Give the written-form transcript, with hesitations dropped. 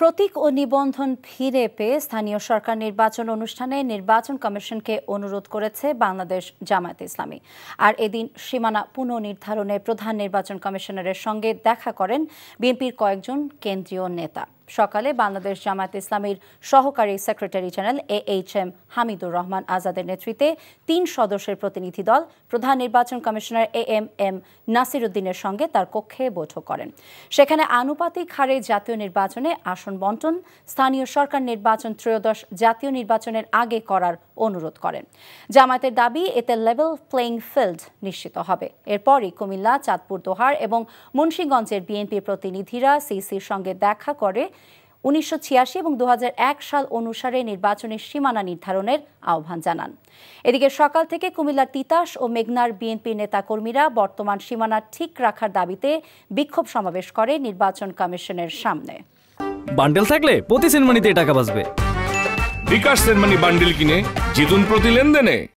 প্রতীক ও নিবন্ধন ফিরে পেয়ে স্থানীয় সরকার নির্বাচন অনুষ্ঠানে নির্বাচন কমিশনকে অনুরোধ করেছে বাংলাদেশ জামায়াতে ইসলামী। আর এদিন সীমানা পুনর্নির্ধারণে প্রধান নির্বাচন কমিশনারের সঙ্গে দেখা করেন বিএনপির কয়েকজন কেন্দ্রীয় নেতা। সকালে বাংলাদেশ জামায়াতে ইসলামীর সহকারী secretary general AHM Hamidur Rahman আজাদের নেতৃত্বে 3 সদস্যের প্রতিনিধি দল প্রধান নির্বাচন কমিশনার AM নাসির উদ্দিনের সঙ্গে তার কক্ষে বৈঠক করেন। সেখানে আনুপাতিক হারে জাতীয় নির্বাচনে আসন বণ্টন, স্থানীয় সরকার নির্বাচন ত্রয়োদশ জাতীয় নির্বাচনের আগে করার অনুরোধ করেন। জামায়াতের দাবি এতে লেভেল প্লেইং ফিল্ড নিশ্চিত হবে। এরপরই কুমিল্লা, চাঁদপুর, দোহার এবং মুন্সিগঞ্জের বিএনপি প্রতিনিধিরা সিসির সঙ্গে দেখা করে 1986 এবং 2001 সাল অনুসারে নির্বাচনী সীমানা নির্ধারণের আহ্বান জানান। এদিকে সকাল থেকে কুমিল্লার তিতাস ও মেঘনার বিএনপি নেতাকর্মীরা বর্তমান সীমানা ঠিক রাখার দাবিতে বিক্ষোভ সমাবেশ করে নির্বাচন কমিশনের সামনে। বান্ডেল থাকলে প্রতি সেনমানিতে টাকা বাঁচবে। বিকাশ সেনমানি বান্ডেল কিনে জিতুন প্রতি লেনদেনে।